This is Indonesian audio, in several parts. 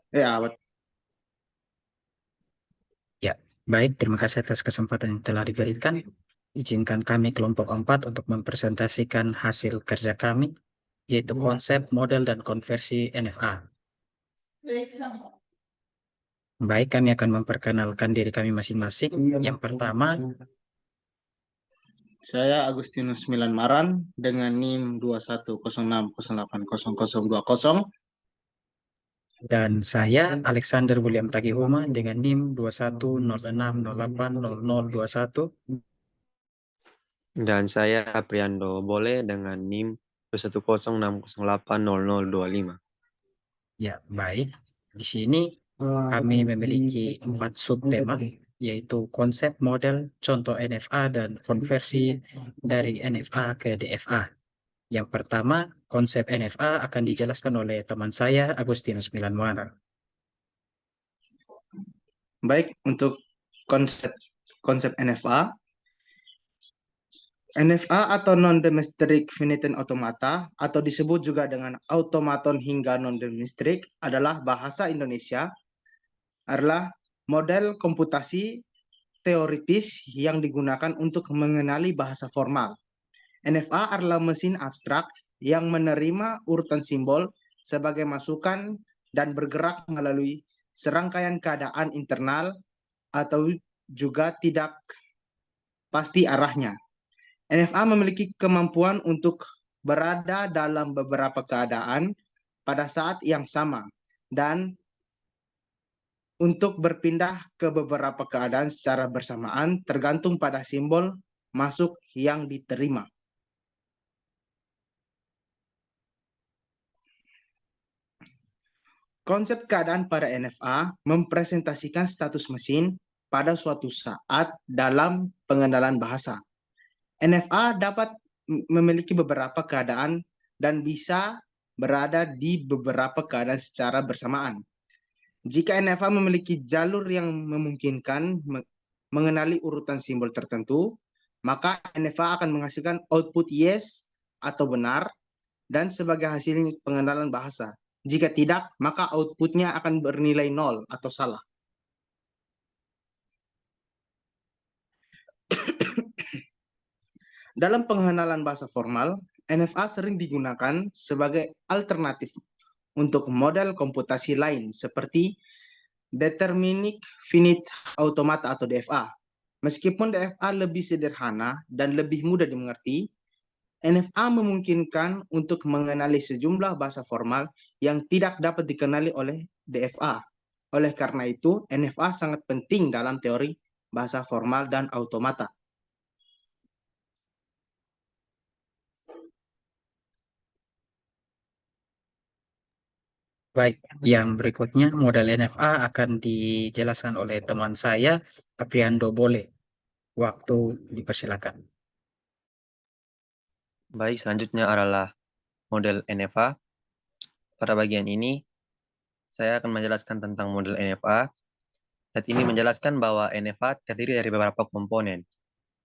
Ya, Ya, baik. Terima kasih atas kesempatan yang telah diberikan. Izinkan kami kelompok 4 untuk mempresentasikan hasil kerja kami, yaitu konsep, model, dan konversi NFA. Baik, kami akan memperkenalkan diri kami masing-masing. Yang pertama, saya Agustinus Milan Maran dengan NIM 2106080020. dan saya Alexander William Tagihuma dengan NIM 2106080021. Dan saya Apriando Boleh dengan NIM 21060800025. Ya, baik. Di sini kami memiliki 4 subtema, yaitu konsep, model, contoh NFA, dan konversi dari NFA ke DFA. Yang pertama, konsep NFA akan dijelaskan oleh teman saya, Agustinus Milanwana. Baik, untuk konsep konsep NFA. NFA atau non-domestic finite automata atau disebut juga dengan automaton hingga non-domestic adalah bahasa Indonesia adalah model komputasi teoritis yang digunakan untuk mengenali bahasa formal. NFA adalah mesin abstrak yang menerima urutan simbol sebagai masukan dan bergerak melalui serangkaian keadaan internal atau juga tidak pasti arahnya. NFA memiliki kemampuan untuk berada dalam beberapa keadaan pada saat yang sama dan untuk berpindah ke beberapa keadaan secara bersamaan tergantung pada simbol masuk yang diterima. Konsep keadaan pada NFA mempresentasikan status mesin pada suatu saat dalam pengenalan bahasa. NFA dapat memiliki beberapa keadaan dan bisa berada di beberapa keadaan secara bersamaan. Jika NFA memiliki jalur yang memungkinkan mengenali urutan simbol tertentu, maka NFA akan menghasilkan output yes atau benar dan sebagai hasil pengenalan bahasa. Jika tidak, maka outputnya akan bernilai nol atau salah. Dalam pengenalan bahasa formal, NFA sering digunakan sebagai alternatif untuk model komputasi lain seperti Deterministic Finite Automata atau DFA. Meskipun DFA lebih sederhana dan lebih mudah dimengerti, NFA memungkinkan untuk mengenali sejumlah bahasa formal yang tidak dapat dikenali oleh DFA. Oleh karena itu, NFA sangat penting dalam teori bahasa formal dan automata. Baik, yang berikutnya model NFA akan dijelaskan oleh teman saya, Apriando Boleh. Waktu dipersilakan. Baik, selanjutnya adalah model NFA. Pada bagian ini, saya akan menjelaskan tentang model NFA. Dan ini menjelaskan bahwa NFA terdiri dari beberapa komponen,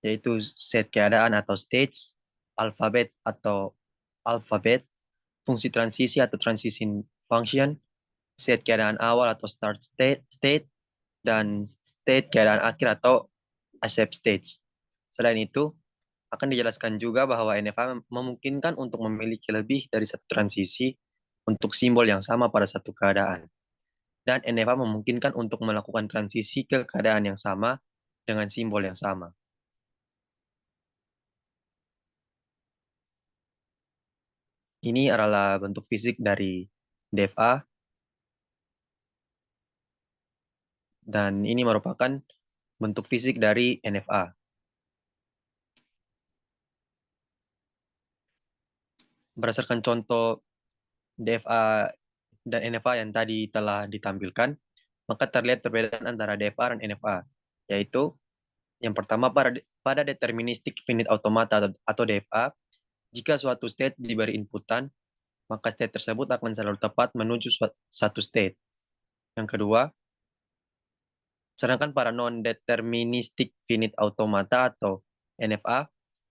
yaitu set keadaan atau states, alfabet, fungsi transisi atau transition function, set keadaan awal atau start state, dan state keadaan akhir atau accept stage. Selain itu, akan dijelaskan juga bahwa NFA memungkinkan untuk memiliki lebih dari satu transisi untuk simbol yang sama pada satu keadaan. Dan NFA memungkinkan untuk melakukan transisi ke keadaan yang sama dengan simbol yang sama. Ini adalah bentuk fisik dari DFA, dan ini merupakan bentuk fisik dari NFA. Berdasarkan contoh DFA dan NFA yang tadi telah ditampilkan, maka terlihat perbedaan antara DFA dan NFA, yaitu yang pertama pada deterministic finite automata atau DFA, jika suatu state diberi inputan, maka state tersebut akan selalu tepat menuju satu state. Yang kedua, sedangkan pada non-deterministic finite automata atau NFA,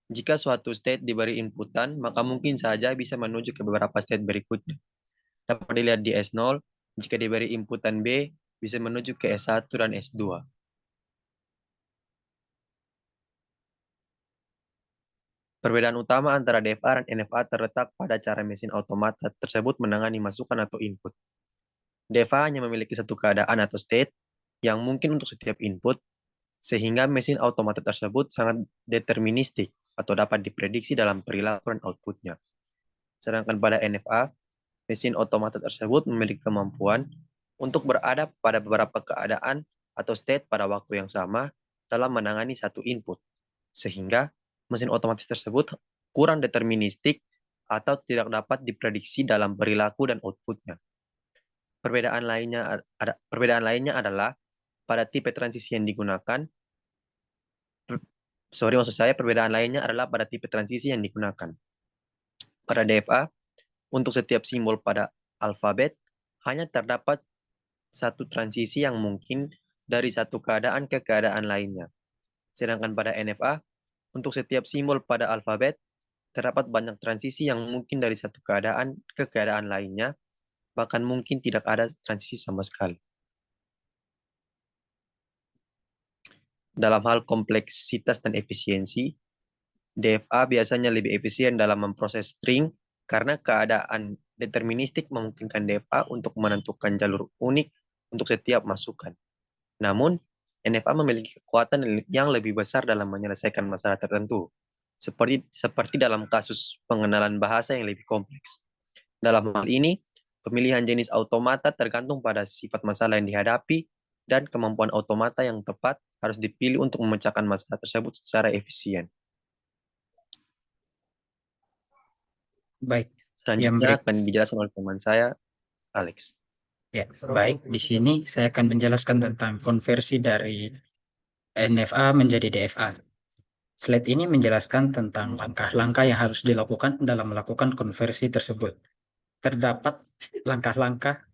jika suatu state diberi inputan, maka mungkin saja bisa menuju ke beberapa state berikutnya. Dapat dilihat di S0, jika diberi inputan B, bisa menuju ke S1 dan S2. Perbedaan utama antara DFA dan NFA terletak pada cara mesin otomata tersebut menangani masukan atau input. DFA hanya memiliki satu keadaan atau state yang mungkin untuk setiap input, sehingga mesin otomata tersebut sangat deterministik atau dapat diprediksi dalam perilaku dan outputnya. Sedangkan pada NFA, mesin otomata tersebut memiliki kemampuan untuk berada pada beberapa keadaan atau state pada waktu yang sama dalam menangani satu input, sehingga mesin otomatis tersebut kurang deterministik atau tidak dapat diprediksi dalam perilaku dan outputnya. Perbedaan lainnya adalah pada tipe transisi yang digunakan. Perbedaan lainnya adalah pada tipe transisi yang digunakan. Pada DFA, untuk setiap simbol pada alfabet, hanya terdapat satu transisi yang mungkin dari satu keadaan ke keadaan lainnya. Sedangkan pada NFA, untuk setiap simbol pada alfabet, terdapat banyak transisi yang mungkin dari satu keadaan ke keadaan lainnya, bahkan mungkin tidak ada transisi sama sekali. Dalam hal kompleksitas dan efisiensi, DFA biasanya lebih efisien dalam memproses string karena keadaan deterministik memungkinkan DFA untuk menentukan jalur unik untuk setiap masukan. Namun, NFA memiliki kekuatan yang lebih besar dalam menyelesaikan masalah tertentu, seperti dalam kasus pengenalan bahasa yang lebih kompleks. Dalam hal ini, pemilihan jenis automata tergantung pada sifat masalah yang dihadapi dan kemampuan automata yang tepat harus dipilih untuk memecahkan masalah tersebut secara efisien. Baik, Selanjutnya akan dijelaskan oleh teman saya, Alex. ya, baik. Di sini saya akan menjelaskan tentang konversi dari NFA menjadi DFA. Slide ini menjelaskan tentang langkah-langkah yang harus dilakukan dalam melakukan konversi tersebut. Terdapat langkah-langkah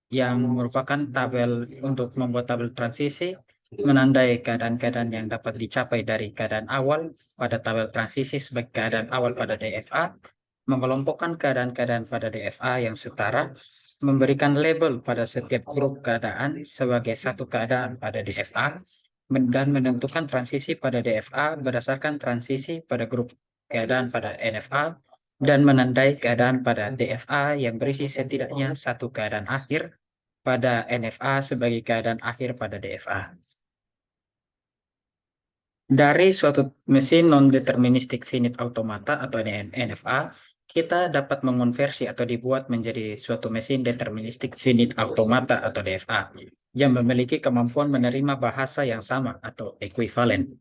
yang merupakan tabel untuk membuat tabel transisi, menandai keadaan-keadaan yang dapat dicapai dari keadaan awal pada tabel transisi sebagai keadaan awal pada DFA, mengelompokkan keadaan-keadaan pada DFA yang setara, memberikan label pada setiap grup keadaan sebagai satu keadaan pada DFA, dan menentukan transisi pada DFA berdasarkan transisi pada grup keadaan pada NFA, dan menandai keadaan pada DFA yang berisi setidaknya satu keadaan akhir pada NFA sebagai keadaan akhir pada DFA. Dari suatu mesin non-deterministic finite automata atau NFA, kita dapat mengonversi atau dibuat menjadi suatu mesin deterministic finite automata atau DFA yang memiliki kemampuan menerima bahasa yang sama atau ekuivalen.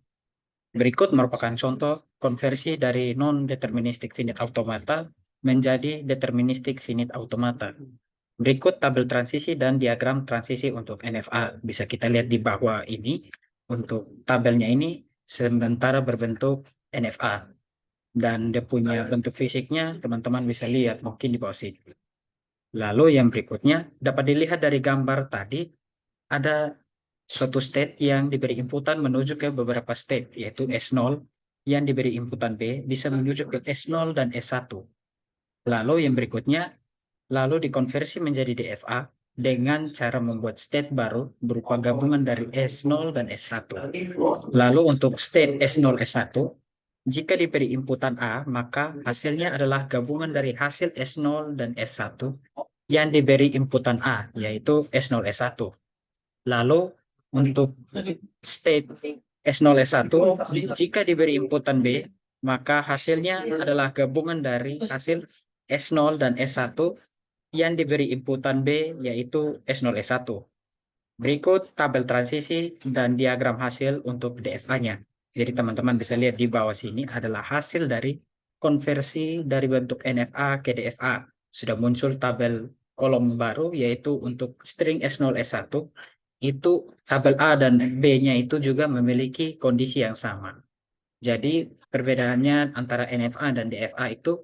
Berikut merupakan contoh konversi dari non-deterministic finite automata menjadi deterministic finite automata. Berikut tabel transisi dan diagram transisi untuk NFA. Bisa kita lihat di bawah ini. Untuk tabelnya ini sementara berbentuk NFA. Dan dia punya bentuk fisiknya, teman-teman bisa lihat mungkin di bawah sini. Lalu yang berikutnya, dapat dilihat dari gambar tadi, ada suatu state yang diberi inputan menuju ke beberapa state, yaitu S0, yang diberi inputan B, bisa menuju ke S0 dan S1. Lalu yang berikutnya, lalu dikonversi menjadi DFA dengan cara membuat state baru berupa gabungan dari S0 dan S1. Lalu untuk state S0, S1, jika diberi inputan A, maka hasilnya adalah gabungan dari hasil S0 dan S1 yang diberi inputan A, yaitu S0, S1. Lalu untuk state S0, S1, jika diberi inputan B, maka hasilnya adalah gabungan dari hasil S0 dan S1 yang diberi inputan B, yaitu S0, S1. Berikut tabel transisi dan diagram hasil untuk DFA-nya. Jadi teman-teman bisa lihat di bawah sini adalah hasil dari konversi dari bentuk NFA ke DFA. Sudah muncul tabel kolom baru, yaitu untuk string S0, S1. Itu tabel A dan B-nya itu juga memiliki kondisi yang sama. Jadi perbedaannya antara NFA dan DFA itu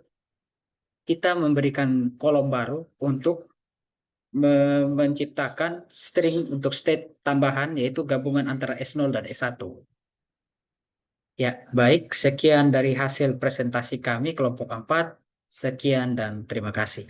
kita memberikan kolom baru untuk menciptakan string untuk state tambahan, yaitu gabungan antara S0 dan S1. Ya, baik. Sekian dari hasil presentasi kami kelompok 4. Sekian dan terima kasih.